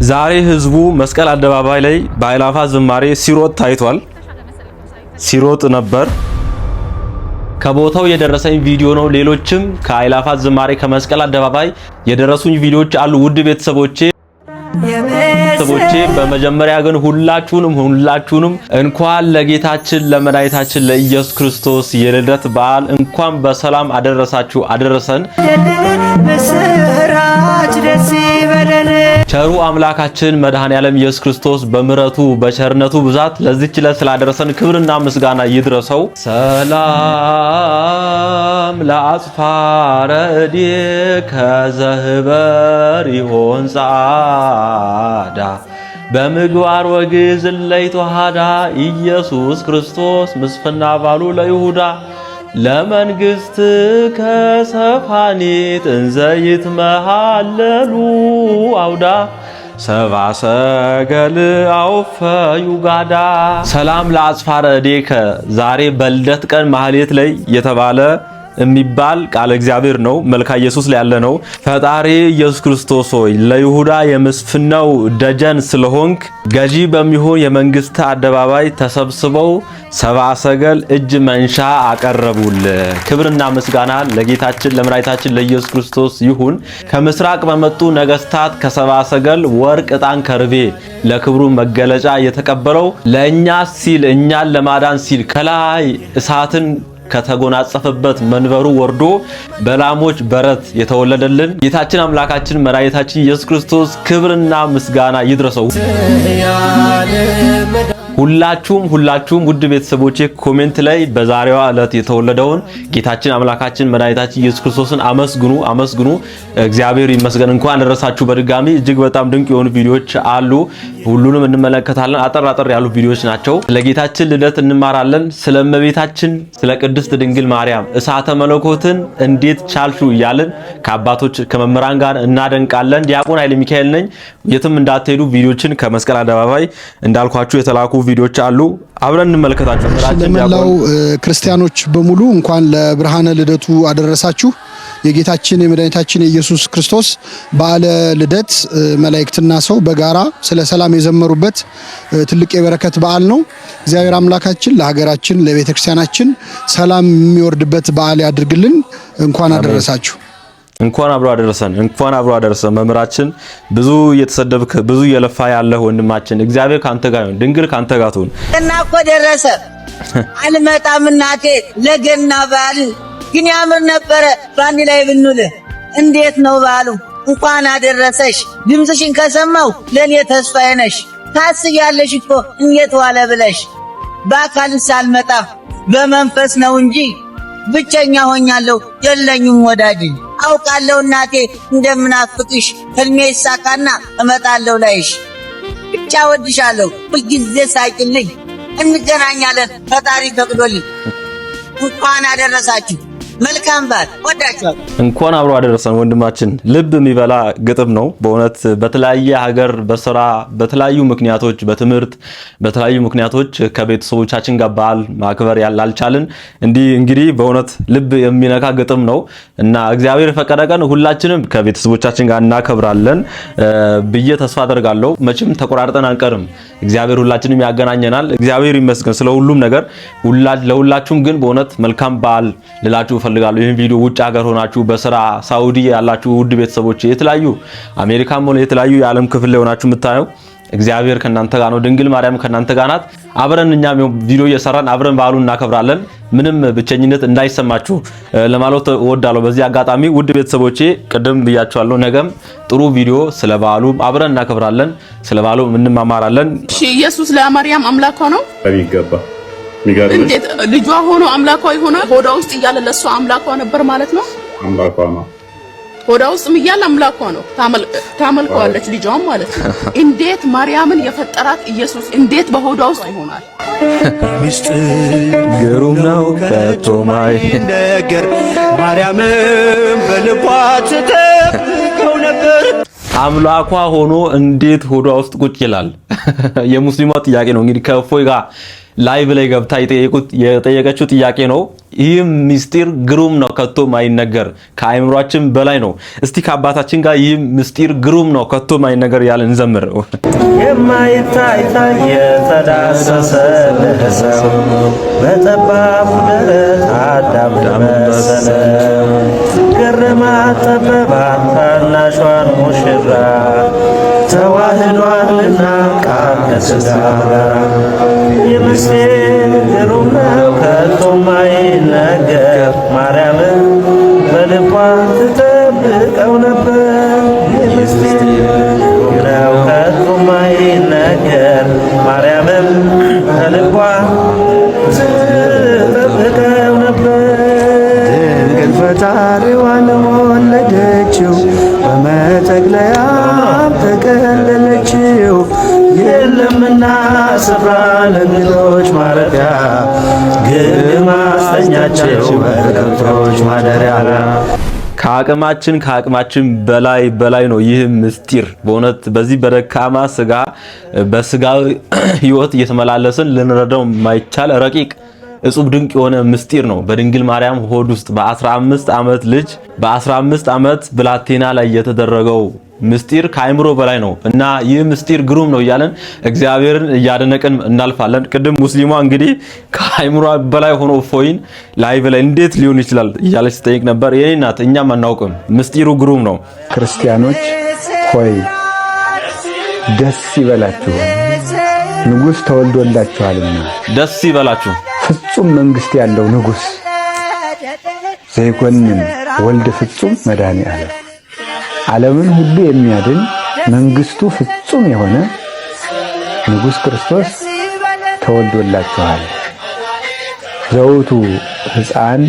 ዛሬ ህዝቡ መስቀል አደባባይ ላይ በአእላፋት ዝማሬ ሲሮጥ ታይቷል። ሲሮጥ ነበር። ከቦታው የደረሰኝ ቪዲዮ ነው። ሌሎችም ከአእላፋት ዝማሬ ከመስቀል አደባባይ የደረሱኝ ቪዲዮዎች አሉ። ውድ ቤተሰቦቼ በመጀመሪያ ግን ሁላችሁንም እንኳን ለጌታችን ለመድኃኒታችን ለኢየሱስ ክርስቶስ የልደት በዓል እንኳን በሰላም አደረሳችሁ አደረሰን። ቸሩ አምላካችን መድኃኔዓለም ኢየሱስ ክርስቶስ በምሕረቱ በቸርነቱ ብዛት ለዚህች ዕለት ስላደረሰን ክብርና ምስጋና ይድረሰው። ሰላም ለአጽፋረ እዴከ ዘህበር ይሆን ጻዳ በምግባር ወግዝ ለይተዋሃዳ ኢየሱስ ክርስቶስ ምስፍና ባሉ ለይሁዳ ለመንግስት ከሰፋኒት እንዘይት መሃለሉ አውዳ ሰባ ሰገል አውፈ ዩጋዳ። ሰላም ለአጽፋረ እዴከ ዛሬ በልደት ቀን ማህሌት ላይ የተባለ የሚባል ቃል እግዚአብሔር ነው። መልካ ኢየሱስ ላይ ያለ ነው። ፈጣሪ ኢየሱስ ክርስቶስ ሆይ ለይሁዳ የምስፍናው ደጀን ስለሆንክ ገዢ በሚሆን የመንግስት አደባባይ ተሰብስበው ሰብአ ሰገል እጅ መንሻ አቀረቡል። ክብርና ምስጋና ለጌታችን ለመድኃኒታችን ለኢየሱስ ክርስቶስ ይሁን። ከምስራቅ በመጡ ነገስታት ከሰብአ ሰገል ወርቅ፣ ዕጣን፣ ከርቤ ለክብሩ መገለጫ የተቀበለው ለእኛ ሲል እኛን ለማዳን ሲል ከላይ እሳትን ከተጎናጸፈበት መንበሩ ወርዶ በላሞች በረት የተወለደልን ጌታችን አምላካችን መድኃኒታችን ኢየሱስ ክርስቶስ ክብርና ምስጋና ይድረሰው። ሁላችሁም ውድ ቤተሰቦቼ ኮሜንት ላይ በዛሬዋ ዕለት የተወለደውን ጌታችን አምላካችን መድኃኒታችን ኢየሱስ ክርስቶስን አመስግኑ። እግዚአብሔር ይመስገን። እንኳን ደረሳችሁ በድጋሚ። እጅግ በጣም ድንቅ የሆኑ ቪዲዮዎች አሉ። ሁሉንም እንመለከታለን። አጠር ያሉ ቪዲዮዎች ናቸው። ለጌታችን ልደት እንማራለን። ስለ እመቤታችን ስለ ቅድስት ድንግል ማርያም እሳተ መለኮትን እንዴት ቻልሹ እያልን ከአባቶች ከመምህራን ጋር እናደንቃለን። ዲያቆን ኃይለ ሚካኤል ነኝ። የትም እንዳትሄዱ ቪዲዮችን ከመስቀል አደባባይ እንዳልኳችሁ የተላኩ ቪዲዮዎች አሉ። አብረን እንመለከታቸው። ለመላው ክርስቲያኖች በሙሉ እንኳን ለብርሃነ ልደቱ አደረሳችሁ። የጌታችን የመድኃኒታችን የኢየሱስ ክርስቶስ በዓለ ልደት መላእክትና ሰው በጋራ ስለ ሰላም የዘመሩበት ትልቅ የበረከት በዓል ነው። እግዚአብሔር አምላካችን ለሀገራችን ለቤተክርስቲያናችን ሰላም የሚወርድበት በዓል ያድርግልን። እንኳን አደረሳችሁ። እንኳን አብሮ አደረሰን። መምህራችን ብዙ እየተሰደብክ ብዙ እየለፋ ያለህ ወንድማችን እግዚአብሔር ካንተ ጋር ይሁን። ድንግል ካንተ ጋር ትሁን። ገና እኮ ደረሰ። አልመጣም እናቴ ለገና በዓል ግን ያምር ነበረ ባንዲ ላይ ብንውል። እንዴት ነው በዓሉ? እንኳን አደረሰሽ። ድምፅሽን ከሰማው ለኔ ተስፋዬ ነሽ። ታስያለሽ እኮ እንዴት ዋለ ብለሽ። በአካል ሳልመጣ በመንፈስ ነው እንጂ ብቸኛ ሆኛለሁ የለኝም ወዳጅ። አውቃለሁ እናቴ እንደምናፍቅሽ ህልሜ ይሳካና እመጣለሁ ላይሽ። ብቻ ወድሻለሁ ሁልጊዜ ሳይቅልኝ እንገናኛለን ፈጣሪ ፈቅዶልኝ። እንኳን አደረሳችሁ። መልካም በዓል። ወዳችኋለሁ። እንኳን አብሮ አደረሰን ወንድማችን። ልብ የሚበላ ግጥም ነው በእውነት። በተለያየ ሀገር በስራ በተለያዩ ምክንያቶች በትምህርት በተለያዩ ምክንያቶች ከቤተሰቦቻችን ጋር በዓል ማክበር ያላልቻልን እንግዲህ በእውነት ልብ የሚነካ ግጥም ነው እና እግዚአብሔር የፈቀደ ቀን ሁላችንም ከቤተሰቦቻችን ጋር እናከብራለን ብዬ ተስፋ አደርጋለሁ። መቼም ተቆራርጠን አንቀርም። እግዚአብሔር ሁላችንም ያገናኘናል። እግዚአብሔር ይመስገን ስለ ሁሉም ነገር። ለሁላችሁም ግን በእውነት መልካም በዓል ልላችሁ ፈልጋለሁ። ይሄን ቪዲዮ ውጭ ሀገር ሆናችሁ በስራ ሳውዲ ያላችሁ ውድ ቤተሰቦች የተለያዩ አሜሪካም ሆነ የተለያዩ የዓለም ክፍል ላይ ሆናችሁ የምታዩ እግዚአብሔር ከናንተ ጋር ነው። ድንግል ማርያም ከናንተ ጋር ናት። አብረን እኛም ቪዲዮ እየሰራን አብረን በዓሉን እናከብራለን። ምንም ብቸኝነት እንዳይሰማችሁ ለማለት እወዳለሁ። በዚህ አጋጣሚ ውድ ቤተሰቦቼ ቅድም ብያችኋለሁ፣ ነገም ጥሩ ቪዲዮ ስለ በዓሉ አብረን እናከብራለን። ስለ በዓሉ እንማማራለን። እሺ ኢየሱስ ለማርያም አምላኳ ነው በሚገባ እንዴት ልጇ ሆኖ አምላኳ ይሆናል? ሆዷ ውስጥ እያለ ለሷ አምላኳ ነበር ማለት ነው። አምላኳ ነው። ሆዷ ውስጥም እያለ አምላኳ ነው። ታመልከዋለች ልጇም ማለት ነው። እንዴት ማርያምን የፈጠራት ኢየሱስ እንዴት በሆዷ ውስጥ ይሆናል? ግሩም ነው ከቶማይ ነገር ማርያምን በልቧ ትጠብቀው ነበር። አምላኳ ሆኖ እንዴት ሆዷ ውስጥ ቁጭ ይላል? የሙስሊሟ ጥያቄ ነው። እንግዲህ ከእፎይ ጋር ላይቭ ላይ ገብታ የጠየቀችው ጥያቄ ነው። ይህ ምስጢር ግሩም ነው ከቶ ማይነገር ከአይምሯችን በላይ ነው። እስቲ ከአባታችን ጋር ይህ ምስጢር ግሩም ነው ከቶ ማይነገር ያለን እንዘምር። የማይታይ የተዳሰሰ ለሰው በጠባቡ ደረት አዳም መሰለ ገረማት ጠበባት ታናሿን ሙሽራ ተዋህዷልና ቃል ከሥጋ ጋር የምስጢር ግሩም ነው ከቶ ማይነገር ማርያምን በልቧ ትጠብቀው ነበር። የምስጢር ግሩም ነው ከቶ ማይነገር ማርያምን በልቧ ትጠብቀው ነበር። ድንግል ፈጣሪዋን ወለደችው በመጠቅለያም ተቀለለችው። የለምና ስፍራ ለእንግዶች ማረፊያ ግርማ አስተኛቸው በከብቶች ማደሪያ። ከአቅማችን በላይ ነው ይህ ምስጢር። በእውነት በዚህ በደካማ ስጋ በስጋዊ ህይወት እየተመላለስን ልንረዳው የማይቻል ረቂቅ እጹብ ድንቅ የሆነ ምስጢር ነው። በድንግል ማርያም ሆድ ውስጥ በ15 ዓመት ልጅ በ15 ዓመት ብላቴና ላይ የተደረገው ምስጢር ከአይምሮ በላይ ነው እና ይህ ምስጢር ግሩም ነው እያለን እግዚአብሔርን እያደነቅን እናልፋለን። ቅድም ሙስሊሟ እንግዲህ ከአይምሮ በላይ ሆኖ ፎይን ላይቭ ላይ እንዴት ሊሆን ይችላል እያለች ትጠይቅ ነበር። የኔ እናት እኛም አናውቅም፣ ምስጢሩ ግሩም ነው። ክርስቲያኖች ሆይ ደስ ይበላችሁ፣ ንጉሥ ተወልዶላችኋልና። ደስ ይበላችሁ። ፍጹም መንግስት ያለው ንጉሥ ዘይኮንን ወልድ ፍጹም መድኃኒዓለም ዓለምን ሁሉ የሚያድን መንግስቱ ፍጹም የሆነ ንጉሥ ክርስቶስ ተወልዶላችኋል። ዘውቱ ሕፃን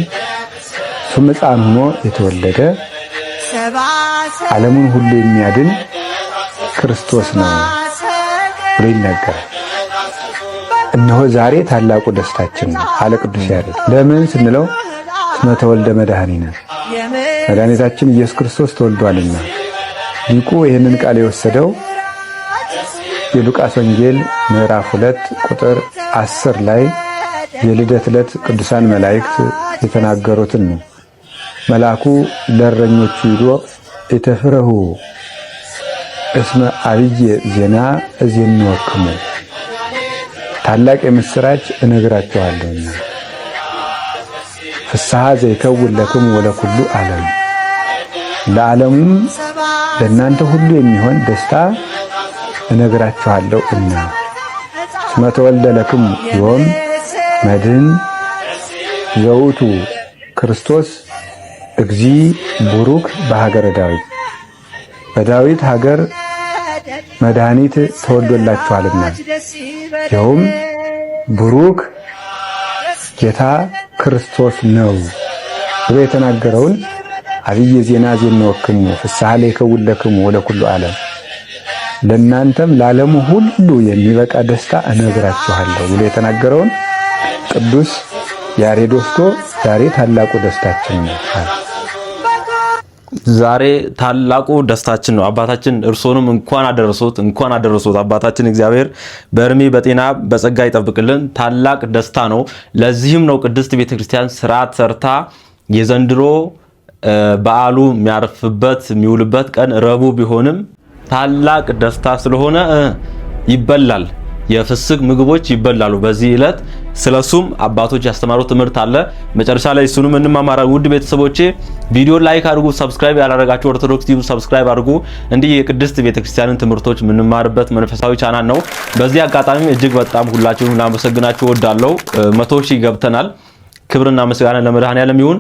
እሱም ሕፃን ሆኖ የተወለደ ዓለምን ሁሉ የሚያድን ክርስቶስ ነው ብሎ ይናገራል። እነሆ ዛሬ ታላቁ ደስታችን ነው አለ ቅዱስ ያሬድ። ለምን ስንለው እስመ ተወልደ መድኃኒነ መድኃኒታችን ኢየሱስ ክርስቶስ ተወልዷልና። ሊቁ ይህንን ቃል የወሰደው የሉቃስ ወንጌል ምዕራፍ 2 ቁጥር 10 ላይ የልደት ዕለት ቅዱሳን መላእክት የተናገሩትን ነው። መልአኩ ለእረኞቹ ሂዶ የተፍረሁ እስመ አብየ ዜና እዜንወክሙ ታላቅ የምስራች እነግራችኋለሁና ፍስሐ ዘይከውን ለክሙ ወለኩሉ ዓለም ለዓለሙም ለእናንተ ሁሉ የሚሆን ደስታ እነግራችኋለሁ እና እስመ ተወልደ ለክሙ ዮም መድኅን ዘውቱ ክርስቶስ እግዚ ቡሩክ በሀገረ ዳዊት በዳዊት ሀገር መድኃኒት ተወልዶላችኋልና ይኸውም ቡሩክ ጌታ ክርስቶስ ነው ብሎ የተናገረውን አብየ ዜና ዜንወክሙ ፍስሐ ለይከውን ለክሙ ወለኩሉ ዓለም ለእናንተም ለዓለሙ ሁሉ የሚበቃ ደስታ እነግራችኋለሁ ብሎ የተናገረውን ቅዱስ ያሬድ ወስዶ ዛሬ ታላቁ ደስታችን ነው። ዛሬ ታላቁ ደስታችን ነው። አባታችን እርሶንም እንኳን አደረሶት አባታችን እግዚአብሔር በእድሜ በጤና በጸጋ ይጠብቅልን። ታላቅ ደስታ ነው። ለዚህም ነው ቅድስት ቤተክርስቲያን ስርዓት ሰርታ የዘንድሮ በዓሉ የሚያርፍበት የሚውልበት ቀን ረቡዕ ቢሆንም ታላቅ ደስታ ስለሆነ ይበላል። የፍስክ ምግቦች ይበላሉ በዚህ ዕለት። ስለሱም አባቶች ያስተማሩት ትምህርት አለ። መጨረሻ ላይ እሱንም እንማማራለን። ውድ ቤተሰቦቼ ቪዲዮ ላይክ አድርጉ፣ ሰብስክራይብ ያላደረጋችሁ ኦርቶዶክስ ቲቪ ሰብስክራይብ አድርጉ። እንዲህ የቅድስት ቤተክርስቲያንን ትምህርቶች የምንማርበት መንፈሳዊ ቻናል ነው። በዚህ አጋጣሚ እጅግ በጣም ሁላችሁንም ላመሰግናችሁ እወዳለሁ። 100 ሺህ ገብተናል። ክብርና ምስጋና ለመድኃኔዓለም ይሁን።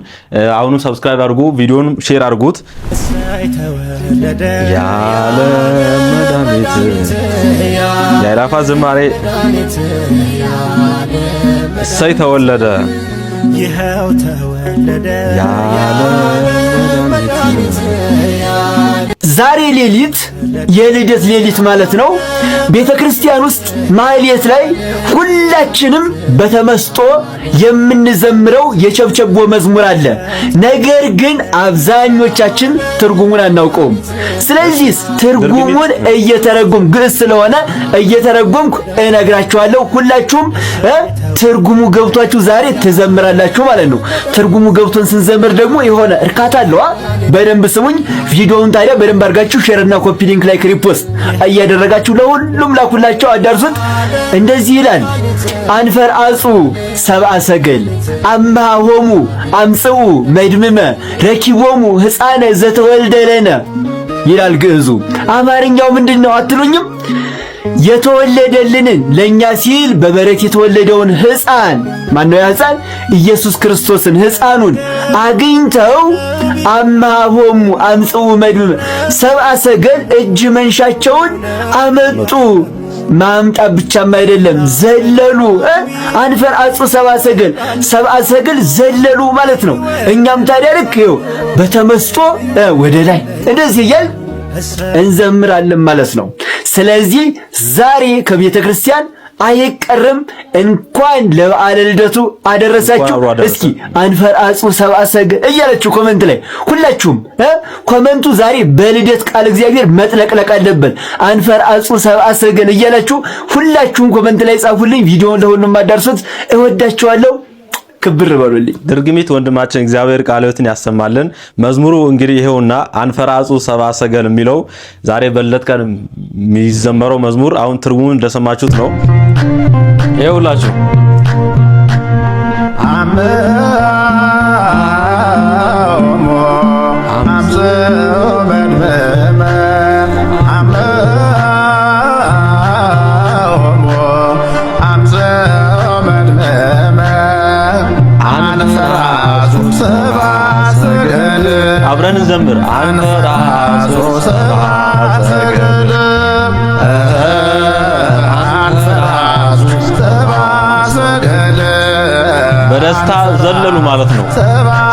አሁንም ሰብስክራይብ አድርጉ፣ ቪዲዮን ሼር አድርጉት። ያለ መድኃኒት የአእላፋ ዝማሬ እሰይ ተወለደ ይኸው ተወለደ ያለ መድኃኒት ዛሬ ሌሊት የልደት ሌሊት ማለት ነው። ቤተክርስቲያን ውስጥ ማህሌት ላይ ሁላችንም በተመስጦ የምንዘምረው የቸብቸቦ መዝሙር አለ። ነገር ግን አብዛኞቻችን ትርጉሙን አናውቀውም። ስለዚህ ትርጉሙን እየተረጎም ግዕዝ ስለሆነ እየተረጎምኩ እነግራችኋለሁ። ሁላችሁም ትርጉሙ ገብቷችሁ ዛሬ ትዘምራላችሁ ማለት ነው። ትርጉሙ ገብቶን ስንዘምር ደግሞ የሆነ እርካታ አለው። በደንብ ስሙኝ። ቪዲዮውን ታዲያ በደንብ አድርጋችሁ ሼር እና ኮፒ ሊንክ ላይ ሪፖስት እያደረጋችሁ ለሁሉም ላኩላቸው፣ አዳርሱት። እንደዚህ ይላል አንፈር አጹ ሰብአ ሰገል አምሃሆሙ አምጽኡ መድምመ ረኪቦሙ ሕፃነ ዘተወልደለነ ይላል ግዕዙ። አማርኛው ምንድነው አትሉኝም? የተወለደልንን ለኛ ሲል በበረት የተወለደውን ሕፃን ማነው? ሕፃን ኢየሱስ ክርስቶስን ሕፃኑን አግኝተው አምሃሆሙ አምጽኡ መድምመ ሰብአ ሰገል እጅ መንሻቸውን አመጡ። ማምጣት ብቻም አይደለም ዘለሉ። አንፈር አጹ ሰብአ ሰገል ዘለሉ ማለት ነው። እኛም ታዲያ ልክ ይኸው በተመስጦ ወደ ላይ እንደዚህ እያል እንዘምራለን ማለት ነው። ስለዚህ ዛሬ ከቤተ ክርስቲያን አይቀርም እንኳን ለበዓለ ልደቱ አደረሳችሁ። እስኪ አንፈር አጹ ሰብአ ሰገል እያላችሁ ኮመንት ላይ ሁላችሁም ኮመንቱ ዛሬ በልደት ቃል እግዚአብሔር መጥለቅለቅ አለበት። አንፈር አጹ ሰብአ ሰገል እያላችሁ ሁላችሁም ኮመንት ላይ ጻፉልኝ። ቪዲዮውን ለሁሉም አዳርሱት። እወዳችኋለሁ። ክብር በሉልኝ። ድርግሚት ወንድማችን እግዚአብሔር ቃለ ሕይወትን ያሰማልን። መዝሙሩ እንግዲህ ይሄውና አንፈር አጹ ሰብአ ሰገል የሚለው ዛሬ በልደት ቀን የሚዘመረው መዝሙር አሁን ትርጉሙን እንደሰማችሁት ነው። ይኸውላችሁ አብረን እንዘምር። አንፈር አጹ ሰብአ ሰገል በደስታ ዘለሉ ማለት ነው።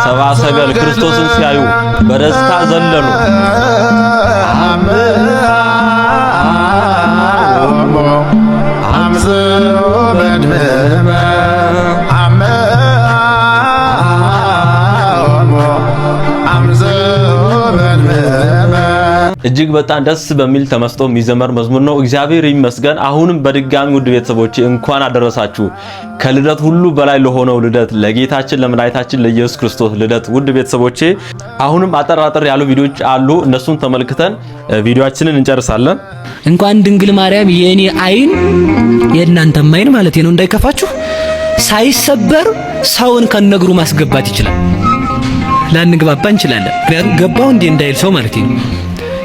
ሰብአ ሰገል ክርስቶስን ሲያዩ በደስታ ዘለሉ። እጅግ በጣም ደስ በሚል ተመስጦ የሚዘመር መዝሙር ነው። እግዚአብሔር ይመስገን። አሁንም በድጋሚ ውድ ቤተሰቦቼ እንኳን አደረሳችሁ ከልደት ሁሉ በላይ ለሆነው ልደት ለጌታችን ለመድኃኒታችን ለኢየሱስ ክርስቶስ ልደት። ውድ ቤተሰቦቼ አሁንም አጠራጠር ያሉ ቪዲዮዎች አሉ። እነሱን ተመልክተን ቪዲዮአችንን እንጨርሳለን። እንኳን ድንግል ማርያም የኔ አይን የእናንተም አይን ማለት ነው እንዳይከፋችሁ ሳይሰበር ሰውን ከነግሩ ማስገባት ይችላል። ላንግባባ እንችላለን። ምክንያቱም ገባው እንዴ እንዳይል ሰው ማለት ነው።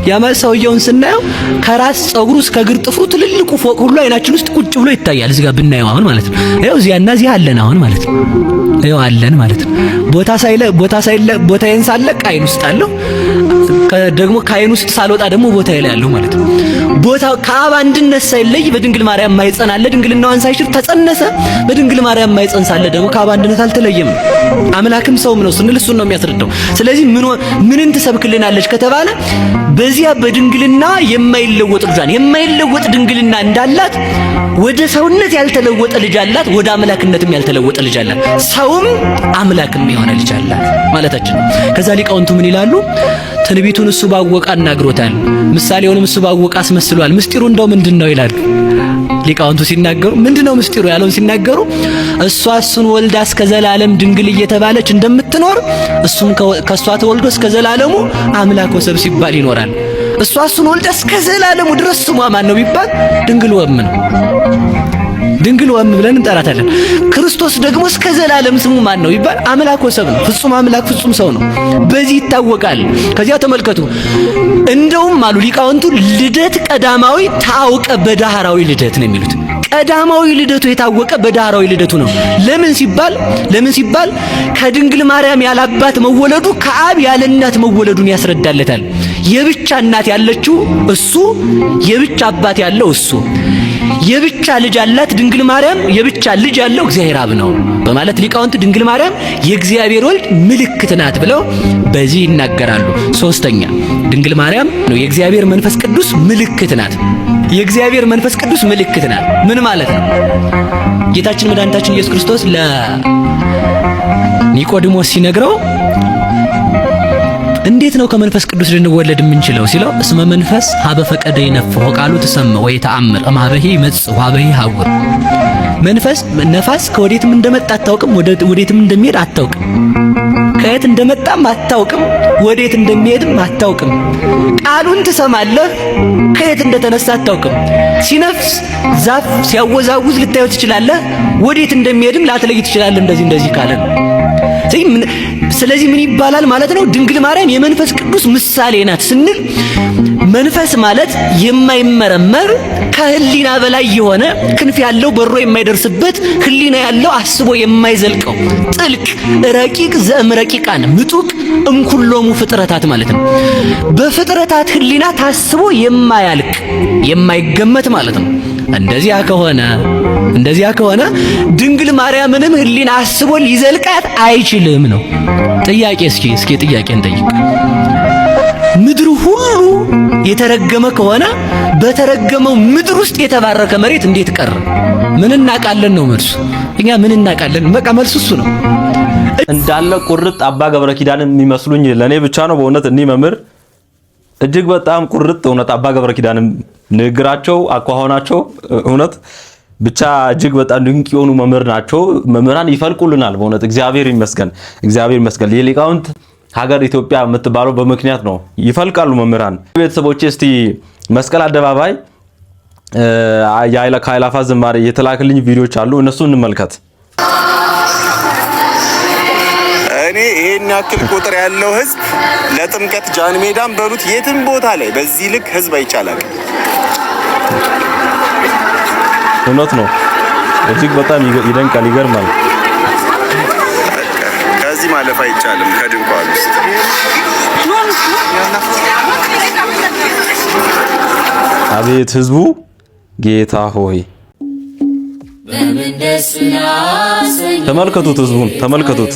ያማል ሰውየውን ስናየው ከራስ ጸጉሩ እስከ እግር ጥፍሩ ትልልቁ ፎቅ ሁሉ አይናችን ውስጥ ቁጭ ብሎ ይታያል። እዚህ ጋር ብናየው አሁን ማለት ነው። ይኸው እዚያና እዚህ አለን አሁን ማለት ነው። ይኸው አለን ማለት ነው። ቦታዬን ሳለቅ አይን ውስጥ አለው። ደግሞ ከአይን ውስጥ ሳልወጣ ደግሞ ቦታዬ ላይ አለው ማለት ነው። ቦታው ከአብ አንድነት ሳይለይ በድንግል ማርያም ማይጸን አለ። ድንግልናዋን ሳይሽር ተጸነሰ። በድንግል ማርያም ማይጸን ሳለ ደግሞ ከአብ አንድነት አልተለየም። አምላክም ሰውም ነው ስንል እሱን ነው የሚያስረዳው። ስለዚህ ምንን ትሰብክልናለች ከተባለ በዚያ በድንግልና የማይለወጥ ልጇን የማይለወጥ ድንግልና እንዳላት ወደ ሰውነት ያልተለወጠ ልጅ አላት፣ ወደ አምላክነትም ያልተለወጠ ልጅ አላት። ሰውም አምላክም የሆነ ልጅ አላት ማለታችን። ከዛ ሊቃውንቱ ምን ይላሉ? ትንቢቱን እሱ ባወቀ አናግሮታል፣ ምሳሌውንም እሱ ባወቀ አስመስሏል። ምስጢሩ እንደው ምንድነው ይላሉ ሊቃውንቱ ሲናገሩ። ምንድነው ምስጢሩ ያለውን ሲናገሩ እሷ እሱን ወልዳ እስከ ዘላለም ድንግል እየተባለች እንደምትኖር እሱም ከሷ ተወልዶ እስከ ዘላለሙ አምላክ ወሰብ ሲባል ይኖራል። እሷ እሱን ወልዳ እስከ ዘላለሙ ድረስ ስሟ ማን ነው ቢባል ድንግል ወም ነው። ድንግል ወም ብለን እንጠራታለን። ክርስቶስ ደግሞ እስከ ዘላለም ስሙ ማን ነው ቢባል አምላክ ወሰብ ነው። ፍጹም አምላክ ፍጹም ሰው ነው። በዚህ ይታወቃል። ከዚያ ተመልከቱ። እንደውም አሉ ሊቃውንቱ ልደት ቀዳማዊ ታውቀ በዳህራዊ ልደት ነው የሚሉት። ቀዳማዊ ልደቱ የታወቀ በዳህራዊ ልደቱ ነው። ለምን ሲባል ከድንግል ማርያም ያላባት መወለዱ ከአብ ያለ እናት መወለዱን ያስረዳለታል። የብቻ እናት ያለችው እሱ፣ የብቻ አባት ያለው እሱ። የብቻ ልጅ አላት ድንግል ማርያም፣ የብቻ ልጅ ያለው እግዚአብሔር አብ ነው በማለት ሊቃውንት ድንግል ማርያም የእግዚአብሔር ወልድ ምልክት ናት ብለው በዚህ ይናገራሉ። ሶስተኛ ድንግል ማርያም ነው የእግዚአብሔር መንፈስ ቅዱስ ምልክት ናት። የእግዚአብሔር መንፈስ ቅዱስ ምልክት ናት ምን ማለት ነው? ጌታችን መድኃኒታችን ኢየሱስ ክርስቶስ ለኒቆዲሞስ ሲነግረው እንዴት ነው ከመንፈስ ቅዱስ ልንወለድ የምንችለው ሲለው እስመ መንፈስ ሀበ ፈቀደ ይነፍሖ ቃሉ ተሰማ ወይ ተአምር እምኀበሂ ይመጽእ ወኀበሂ ይሐውር። መንፈስ ነፋስ ከወዴትም እንደመጣ አታውቅም፣ ወዴትም እንደሚሄድ አታውቅም። ከየት እንደመጣም አታውቅም፣ ወዴት እንደሚሄድም አታውቅም። ቃሉን ትሰማለህ፣ ከየት እንደተነሳ አታውቅም። ሲነፍስ ዛፍ ሲያወዛውዝ ልታየው ትችላለህ፣ ወዴት እንደሚሄድም ላትለይ ትችላለህ። እንደዚህ ካለ ስለዚህ ምን ይባላል ማለት ነው? ድንግል ማርያም የመንፈስ ቅዱስ ምሳሌ ናት ስንል መንፈስ ማለት የማይመረመር ከህሊና በላይ የሆነ ክንፍ ያለው በሮ የማይደርስበት ህሊና ያለው አስቦ የማይዘልቀው ጥልቅ ረቂቅ ዘእምረቂቃን ምጡቅ እምኩሎሙ ፍጥረታት ማለት ነው። በፍጥረታት ህሊና ታስቦ የማያልቅ የማይገመት ማለት ነው። እንደዚያ ከሆነ ድንግል ማርያምንም ህሊና አስቦ ሊዘልቃት አይችልም ነው። ጥያቄ እስኪ ጥያቄ እንጠይቅ። ምድሩ ሁሉ የተረገመ ከሆነ በተረገመው ምድር ውስጥ የተባረከ መሬት እንዴት ቀረ? ምን እናቃለን ነው መልሱ። እኛ ምን እናቃለን? በቃ መልሱ እሱ ነው። እንዳለ ቁርጥ አባ ገብረ ኪዳን የሚመስሉኝ ለኔ ብቻ ነው በእውነት እኒ መምህር እጅግ በጣም ቁርጥ እውነት አባ ገብረ ኪዳን ንግራቸው አቋሆናቸው እውነት ብቻ እጅግ በጣም ድንቅ የሆኑ መምህር ናቸው። መምህራን ይፈልቁልናል በእውነት እግዚአብሔር ይመስገን። የሊቃውንት ሀገር ኢትዮጵያ የምትባለው በምክንያት ነው። ይፈልቃሉ መምህራን። ቤተሰቦቼ እስቲ መስቀል አደባባይ ከአእላፋት ዝማሬ የተላክልኝ ቪዲዮዎች አሉ፣ እነሱ እንመልከት። እኔ ይሄን ያክል ቁጥር ያለው ህዝብ ለጥምቀት ጃን ሜዳም በሉት የትም ቦታ ላይ በዚህ ልክ ህዝብ አይቻላል። እውነት ነው። እጅግ በጣም ይደንቃል፣ ይገርማል። ከዚህ ማለፍ አይቻልም። ከድንኳን ውስጥ አቤት ህዝቡ ጌታ ሆይ ተመልከቱት፣ ህዝቡን ተመልከቱት።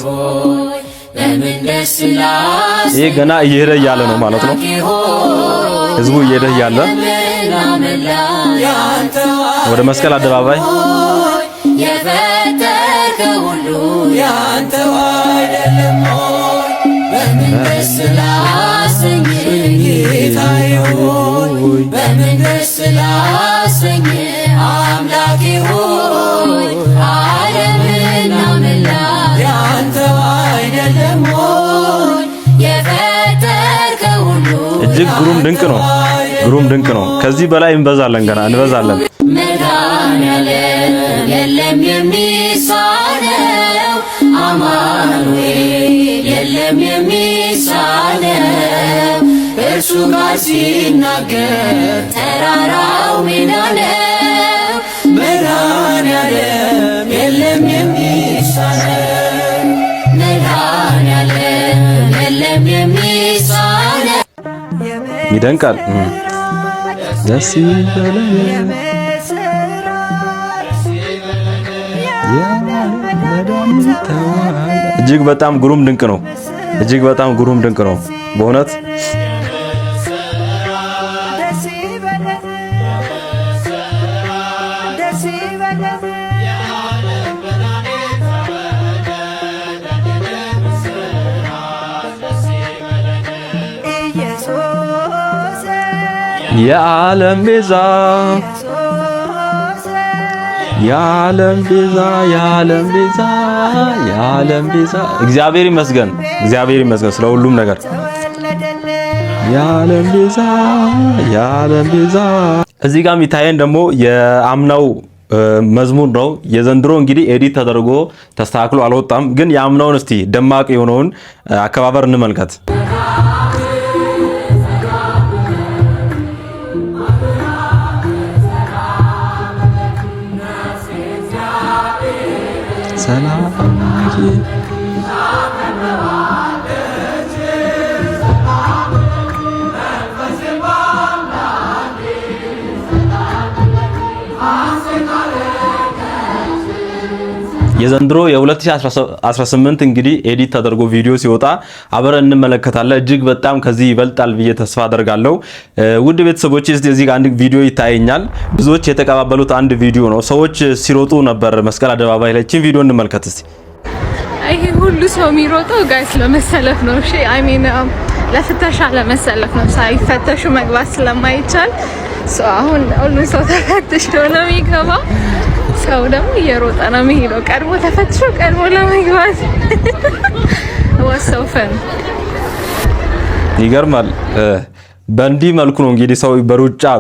ይሄ ገና እየሄደ ያለ ነው ማለት ነው። ህዝቡ እየሄደ ያለ ወደ መስቀል አደባባይ የፈጠርከው ሁሉ ያንተው አይደለም ሆይ በምን ደስ ላሰኝ ጌታዬ ሆይ በምን ደስ ላሰኝ አምላኬ ሆይ ዓለምና መላ ያንተው አይደለም ሆይ የፈጠርከው ሁሉ እጅግ ግሩም ድንቅ ነው። ግሩም ድንቅ ነው። ከዚህ በላይ እንበዛለን፣ ገና እንበዛለን። መድኃኔዓለም የለም የሚሳነው አማኑኤል የለም የሚሳነው እርሱ ጋር ሲናገር ተራራው ሜዳ ነው። መድኃኔዓለም የለም የሚሳነው መድኃኔዓለም የለም የሚሳነው ይደንቃል። ደስ ይበለን እጅግ በጣም ግሩም ድንቅ ነው። እጅግ በጣም ግሩም ድንቅ ነው በእውነት የዓለም ቤዛ የዓለም ቤዛ የዓለም ቤዛ የዓለም ቤዛ እግዚአብሔር ይመስገን፣ እግዚአብሔር ይመስገን ስለ ሁሉም ነገር። የዓለም ቤዛ የዓለም ቤዛ። እዚህ ጋር የሚታየን ደግሞ የአምናው መዝሙር ነው። የዘንድሮ እንግዲህ ኤዲት ተደርጎ ተስተካክሎ አልወጣም፣ ግን የአምናውን እስቲ ደማቅ የሆነውን አከባበር እንመልከት። ሰላም የዘንድሮ የ2018 እንግዲህ ኤዲት ተደርጎ ቪዲዮ ሲወጣ አብረን እንመለከታለን። እጅግ በጣም ከዚህ ይበልጣል ብዬ ተስፋ አደርጋለሁ። ውድ ቤተሰቦች እዚህ ጋር አንድ ቪዲዮ ይታየኛል። ብዙዎች የተቀባበሉት አንድ ቪዲዮ ነው። ሰዎች ሲሮጡ ነበር መስቀል አደባባይ ላይ። እቺን ቪዲዮ እንመልከት እስቲ። ይሄ ሁሉ ሰው የሚሮጠው ጋይስ ለመሰለፍ ነው። እሺ አይ ሚን ለፍተሻ ለመሰለፍ ነው። ሳይፈተሹ መግባት ስለማይቻል አሁን ሁሉ ሰው ተፈትሾ ነው የሚገባው። ሰው ደግሞ እየሮጠ ነው የሚሄደው ቀድሞ ተፈትሾ ቀድሞ ለመግባት ወሰውፈን ይገርማል። በእንዲህ መልኩ ነው እንግዲህ ሰው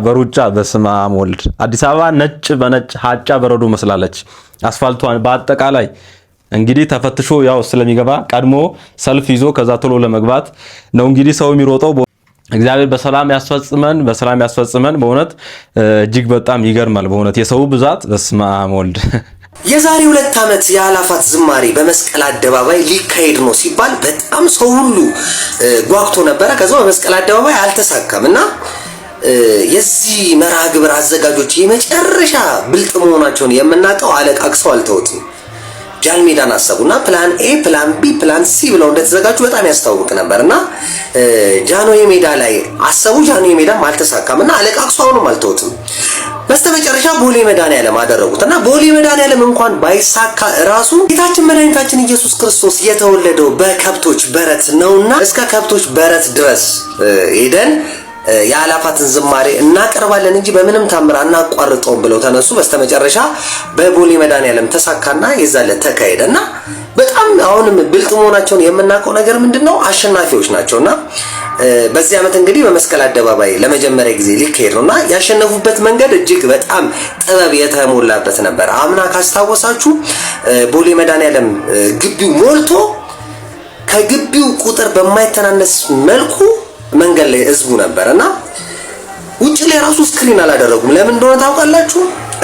በሩጫ በስመ አብ ወልድ። አዲስ አበባ ነጭ በነጭ ሀጫ በረዶ መስላለች። አስፋልቷን በአጠቃላይ እንግዲህ ተፈትሾ ያው ስለሚገባ ቀድሞ ሰልፍ ይዞ ከዛ ቶሎ ለመግባት ነው እንግዲህ ሰው የሚሮጠው። እግዚአብሔር በሰላም ያስፈጽመን። በእውነት እጅግ በጣም ይገርማል። በእውነት የሰው ብዛት በስመ አብ ወልድ። የዛሬ 2 ዓመት የአእላፋት ዝማሬ በመስቀል አደባባይ ሊካሄድ ነው ሲባል በጣም ሰው ሁሉ ጓግቶ ነበረ። ከዛ በመስቀል አደባባይ አልተሳካም እና የዚህ መርሃ ግብር አዘጋጆች የመጨረሻ ብልጥ መሆናቸውን የምናውቀው አለቃቅሰው አልተውትም። ጃንሜዳን አሰቡና ፕላን ኤ፣ ፕላን ቢ፣ ፕላን ሲ ብለው እንደተዘጋጁ በጣም ያስታውቅ ነበርና ጃንሆይ ሜዳ ላይ አሰቡ። ጃንሆይ ሜዳም አልተሳካምና አለቃቅሰው አሁንም አልተውትም። በስተመጨረሻ ቦሌ መድኃኔዓለም አደረጉትና ቦሌ መድኃኔዓለም እንኳን ባይሳካ ራሱ ጌታችን መድኃኒታችን ኢየሱስ ክርስቶስ የተወለደው በከብቶች በረት ነውና እስከ ከብቶች በረት ድረስ ሄደን የአእላፋትን ዝማሬ እናቀርባለን እንጂ በምንም ታምር አናቋርጠውም ብለው ተነሱ። በስተመጨረሻ በቦሌ መድኃኔዓለም ተሳካና የዛለት ተካሄደና በጣም አሁንም ብልጥ መሆናቸውን የምናውቀው ነገር ምንድነው? አሸናፊዎች ናቸውና በዚህ ዓመት እንግዲህ በመስቀል አደባባይ ለመጀመሪያ ጊዜ ሊካሄድ ነውና ያሸነፉበት መንገድ እጅግ በጣም ጥበብ የተሞላበት ነበር። አምና ካስታወሳችሁ ቦሌ መድኃኔዓለም ግቢው ሞልቶ ከግቢው ቁጥር በማይተናነስ መልኩ መንገድ ላይ ህዝቡ ነበርና ውጭ ላይ ራሱ ስክሪን አላደረጉም። ለምን እንደሆነ ታውቃላችሁ?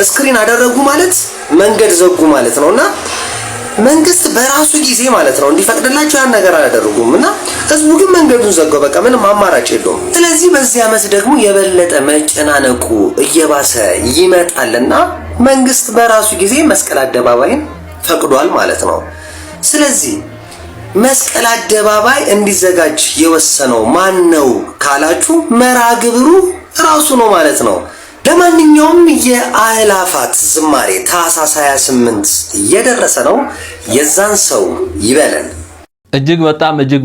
ስክሪን አደረጉ ማለት መንገድ ዘጉ ማለት ነውና መንግስት በራሱ ጊዜ ማለት ነው እንዲፈቅድላቸው ያን ነገር አላደረጉምና ህዝቡ ግን መንገዱን ዘጋው። በቃ ምንም አማራጭ የለውም። ስለዚህ በዚህ ዓመት ደግሞ የበለጠ መጨናነቁ እየባሰ ይመጣልና መንግስት በራሱ ጊዜ መስቀል አደባባይን ፈቅዷል ማለት ነው። ስለዚህ መስቀል አደባባይ እንዲዘጋጅ የወሰነው ማን ነው ካላችሁ መርሃ ግብሩ ራሱ ነው ማለት ነው። ለማንኛውም የአእላፋት ዝማሬ ታኅሳስ 28 እየደረሰ ነው። የዛን ሰው ይበለን። እጅግ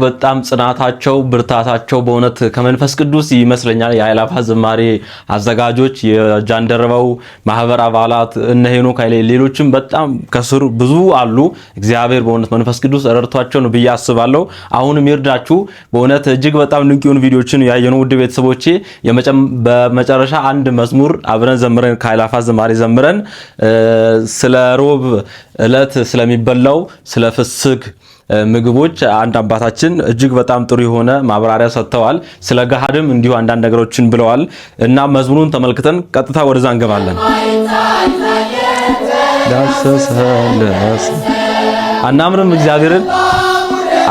በጣም ጽናታቸው ብርታታቸው በእውነት ከመንፈስ ቅዱስ ይመስለኛል። የአእላፋት ዝማሬ አዘጋጆች፣ የጃንደረባው ማህበር አባላት እነ ሄኖክ ኃይሌ፣ ሌሎችም በጣም ከስሩ ብዙ አሉ። እግዚአብሔር በእውነት መንፈስ ቅዱስ ረድቷቸው ነው ብዬ አስባለሁ። አሁንም ይርዳችሁ። በእውነት እጅግ በጣም ድንቅ የሆኑ ቪዲዮችን ያየነው ውድ ቤተሰቦቼ፣ በመጨረሻ አንድ መዝሙር አብረን ዘምረን ከአእላፋት ዝማሬ ዘምረን ስለ ሮብ ዕለት ስለሚበላው ስለ ፍስክ ምግቦች አንድ አባታችን እጅግ በጣም ጥሩ የሆነ ማብራሪያ ሰጥተዋል። ስለ ገሃድም እንዲሁ አንዳንድ ነገሮችን ብለዋል እና መዝሙሩን ተመልክተን ቀጥታ ወደዛ እንገባለን። አናምርም እግዚአብሔርን?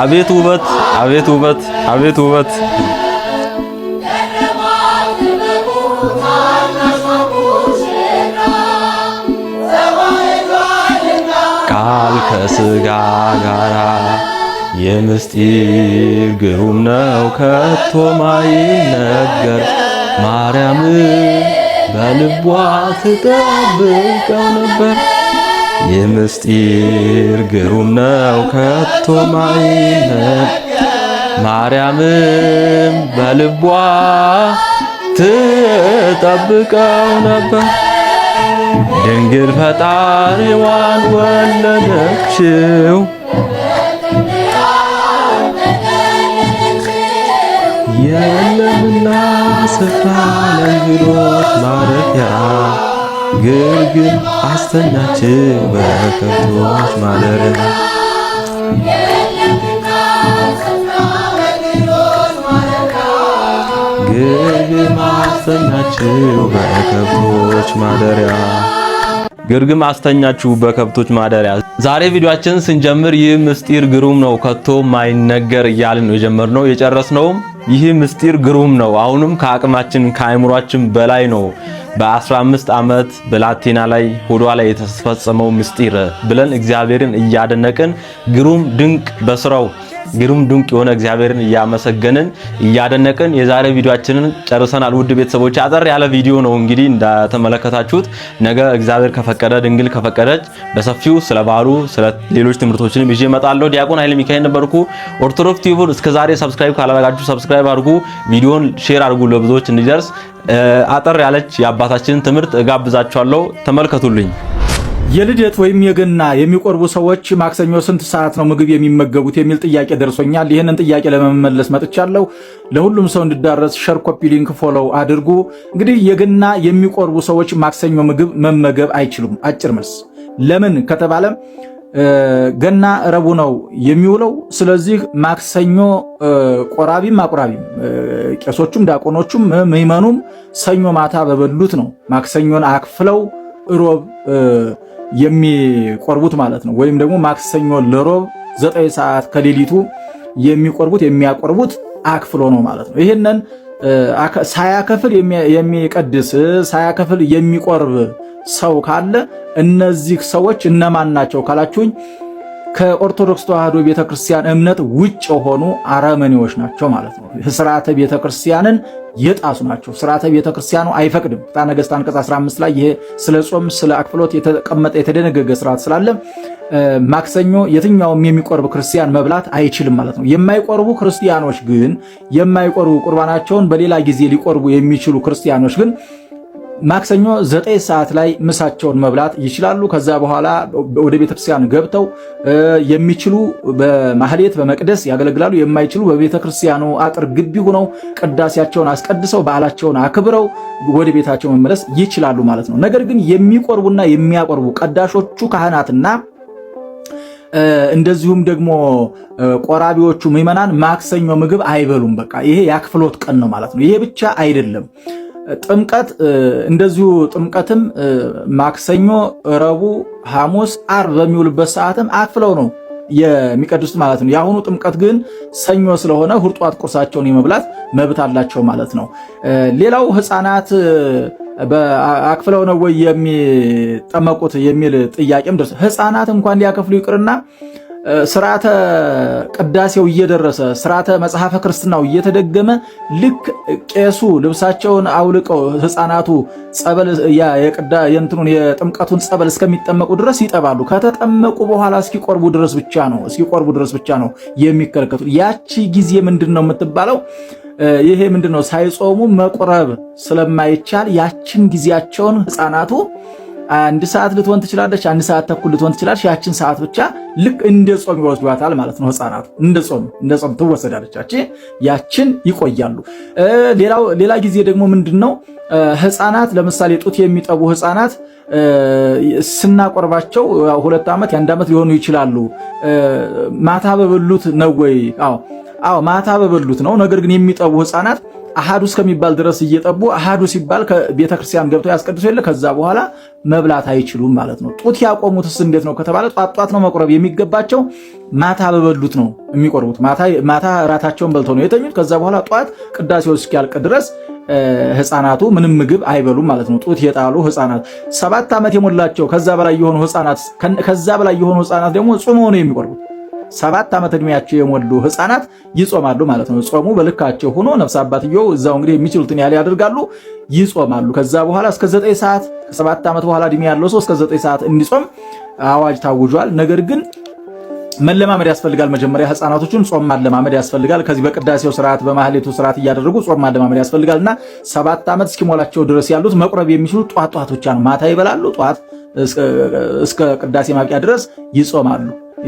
አቤት ውበት፣ አቤት ውበት፣ አቤት ውበት! ቃል ከስጋ ጋራ የምስጢር ግሩም ነው ከቶ ማይነገር። ማርያም በልቧ ትጠብቀው ነበር። የምስጢር ግሩም ነው ከቶ ማይነገር። ማርያም በልቧ ትጠብቀው ነበር። ድንግል ፈጣሪዋን ወለደችው። የለምና ስፍራ ለእንግዶች ማረፊያ፣ ግርግም አስተኛችው በከብቶች ማደሪያ። ግርግም አስተኛችው በከብቶች ማደሪያ፣ ግርግም አስተኛችው በከብቶች ማደሪያ። ዛሬ ቪዲዮአችንን ስንጀምር ይህ ምስጢር ግሩም ነው ከቶ ማይነገር እያልን ነው የጀመርነው። የጨረስነውም ይህ ምስጢር ግሩም ነው። አሁንም ከአቅማችን ከአእምሯችን በላይ ነው። በ15 ዓመት ብላቴና ላይ ሆዷ ላይ የተፈጸመው ምስጢር ብለን እግዚአብሔርን እያደነቅን ግሩም ድንቅ በስራው ግሩም ድንቅ የሆነ እግዚአብሔርን እያመሰገንን እያደነቅን የዛሬ ቪዲዮአችንን ጨርሰናል። ውድ ቤተሰቦች አጠር ያለ ቪዲዮ ነው እንግዲህ እንደተመለከታችሁት። ነገ እግዚአብሔር ከፈቀደ ድንግል ከፈቀደች በሰፊው ስለ በዓሉ ስለ ሌሎች ትምህርቶችንም ይዤ እመጣለሁ። ዲያቆን ኃይለ ሚካኤል ነበርኩ። ኦርቶዶክስ ቲዩብን እስከዛሬ ሰብስክራይብ ካላደረጋችሁ ሰብስክራይብ አድርጉ፣ ቪዲዮን ሼር አድርጉ ለብዙዎች እንዲደርስ። አጠር ያለች የአባታችንን ትምህርት እጋብዛችኋለሁ፣ ተመልከቱልኝ። የልደት ወይም የገና የሚቆርቡ ሰዎች ማክሰኞ ስንት ሰዓት ነው ምግብ የሚመገቡት የሚል ጥያቄ ደርሶኛል። ይህንን ጥያቄ ለመመለስ መጥቻለሁ። ለሁሉም ሰው እንዲዳረስ ሸር፣ ኮፒ ሊንክ፣ ፎሎው አድርጉ። እንግዲህ የገና የሚቆርቡ ሰዎች ማክሰኞ ምግብ መመገብ አይችሉም። አጭር መልስ። ለምን ከተባለ ገና ረቡዕ ነው የሚውለው። ስለዚህ ማክሰኞ ቆራቢም አቁራቢም ቄሶቹም ዲያቆኖቹም ምዕመኑም ሰኞ ማታ በበሉት ነው ማክሰኞን አክፍለው ሮብ የሚቆርቡት ማለት ነው። ወይም ደግሞ ማክሰኞ ለሮብ 9 ሰዓት ከሌሊቱ የሚያቆርቡት አክፍሎ ነው ማለት ነው። ይሄንን ሳያከፍል የሚቀድስ ሳያከፍል የሚቆርብ ሰው ካለ እነዚህ ሰዎች እነማን ናቸው ካላችሁኝ ከኦርቶዶክስ ተዋሕዶ ቤተክርስቲያን እምነት ውጭ የሆኑ አረመኔዎች ናቸው ማለት ነው። ስርዓተ ቤተክርስቲያንን የጣሱ ናቸው። ስርዓተ ቤተክርስቲያኑ አይፈቅድም። ፍትሐ ነገሥት አንቀጽ 15 ላይ ይሄ ስለ ጾም ስለ አክፍሎት የተቀመጠ የተደነገገ ስርዓት ስላለ ማክሰኞ የትኛውም የሚቆርብ ክርስቲያን መብላት አይችልም ማለት ነው። የማይቆርቡ ክርስቲያኖች ግን የማይቆርቡ ቁርባናቸውን በሌላ ጊዜ ሊቆርቡ የሚችሉ ክርስቲያኖች ግን ማክሰኞ 9 ሰዓት ላይ ምሳቸውን መብላት ይችላሉ። ከዛ በኋላ ወደ ቤተክርስቲያን ገብተው የሚችሉ በማህሌት በመቅደስ ያገለግላሉ። የማይችሉ በቤተክርስቲያኑ አጥር ግቢ ሆነው ቅዳሴያቸውን አስቀድሰው በዓላቸውን አክብረው ወደ ቤታቸው መመለስ ይችላሉ ማለት ነው። ነገር ግን የሚቆርቡና የሚያቆርቡ ቀዳሾቹ ካህናትና እንደዚሁም ደግሞ ቆራቢዎቹ ምዕመናን ማክሰኞ ምግብ አይበሉም። በቃ ይሄ የአክፍሎት ቀን ነው ማለት ነው። ይሄ ብቻ አይደለም። ጥምቀት እንደዚሁ ጥምቀትም ማክሰኞ፣ ረቡዕ፣ ሐሙስ፣ ዓርብ በሚውልበት ሰዓትም አክፍለው ነው የሚቀድሱት ማለት ነው። የአሁኑ ጥምቀት ግን ሰኞ ስለሆነ እሑድ ጧት ቁርሳቸውን የመብላት መብት አላቸው ማለት ነው። ሌላው ሕፃናት አክፍለው ነው ወይ የሚጠመቁት የሚል ጥያቄም ደርሶ ሕፃናት እንኳን ሊያከፍሉ ይቅርና ስርዓተ ቅዳሴው እየደረሰ ስርዓተ መጽሐፈ ክርስትናው እየተደገመ ልክ ቄሱ ልብሳቸውን አውልቀው ሕፃናቱ ጸበል የጥምቀቱን ጸበል እስከሚጠመቁ ድረስ ይጠባሉ። ከተጠመቁ በኋላ እስኪቆርቡ ድረስ ብቻ ነው የሚከለከቱ። ያቺ ጊዜ ምንድነው የምትባለው? ይሄ ምንድነው? ሳይጾሙ መቁረብ ስለማይቻል ያችን ጊዜያቸውን ሕፃናቱ 1 ሰዓት ልትሆን ትችላለች፣ 1 ሰዓት ተኩል ልትሆን ትችላለች። ያችን ሰዓት ብቻ ልክ እንደ ጾም ይወስዷታል ማለት ነው። ሕፃናቱ እንደ ጾም ትወሰዳለች። ያችን ይቆያሉ። ሌላ ጊዜ ደግሞ ምንድነው? ሕፃናት ለምሳሌ ጡት የሚጠቡ ሕፃናት ስናቆርባቸው 2 ዓመት የ1 ዓመት ሊሆኑ ይችላሉ። ማታ በበሉት ነው ወይ? አዎ ማታ በበሉት ነው። ነገር ግን የሚጠቡ ሕፃናት አሃዱ እስከሚባል ድረስ እየጠቡ አሃዱ ሲባል ከቤተክርስቲያን ገብተው ያስቀድሱ የለ ከዛ በኋላ መብላት አይችሉም ማለት ነው። ጡት ያቆሙትስ እንዴት ነው ከተባለ ጧት ነው መቁረብ የሚገባቸው። ማታ በበሉት ነው የሚቆርቡት። ማታ ራታቸውን በልተው ነው የተኙት። ከዛ በኋላ ጧት ቅዳሴው እስኪያልቅ ድረስ ሕፃናቱ ምንም ምግብ አይበሉም ማለት ነው። ጡት የጣሉ ሕፃናት 7 ዓመት የሞላቸው ከዛ በላይ የሆኑ ሕፃናት ደግሞ ጾመው ነው የሚቆርቡት። 7 ዓመት ዕድሜያቸው የሞሉ ሕፃናት ይጾማሉ ማለት ነው። ጾሙ በልካቸው ሆኖ ነፍስ አባትየው እዛው እንግዲህ የሚችሉትን ያህል ያደርጋሉ፣ ይጾማሉ። ከዛ በኋላ እስከ 9 ሰዓት ከ7 ዓመት በኋላ ዕድሜ ያለው ሰው እስከ 9 ሰዓት እንዲጾም አዋጅ ታውጇል። ነገር ግን መለማመድ ያስፈልጋል። መጀመሪያ ሕፃናቶችን ጾም ማለማመድ ያስፈልጋል። ከዚህ በቅዳሴው ስርዓት በማህሌቱ ስርዓት እያደረጉ ጾም ማለማመድ ያስፈልጋልና 7 ዓመት እስኪሞላቸው ድረስ ያሉት መቁረብ የሚችሉ ጧት ብቻ ነው። ማታ ይበላሉ፣ ጧት እስከ ቅዳሴ ማብቂያ ድረስ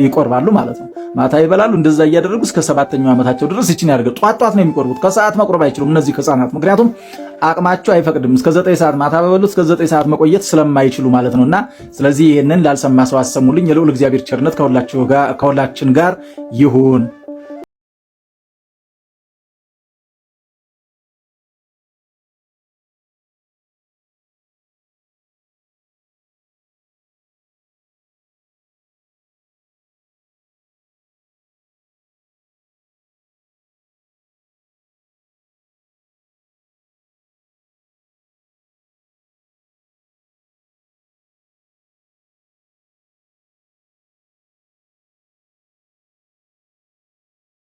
ይቆርባሉ ማለት ነው። ማታ ይበላሉ። እንደዛ እያደረጉ እስከ 7ኛው ዓመታቸው ድረስ ይችን ያደርጋሉ። ጧት ነው የሚቆርቡት። ከሰዓት መቁረብ አይችሉም እነዚህ ሕፃናት፣ ምክንያቱም አቅማቸው አይፈቅድም። እስከ 9 ሰዓት ማታ በበሉት እስከ 9 ሰዓት መቆየት ስለማይችሉ ማለት ነውና ስለዚህ ይሄንን ላልሰማ ሰው አሰሙልኝ። የልዑል እግዚአብሔር ቸርነት ከሁላችን ጋር ይሁን።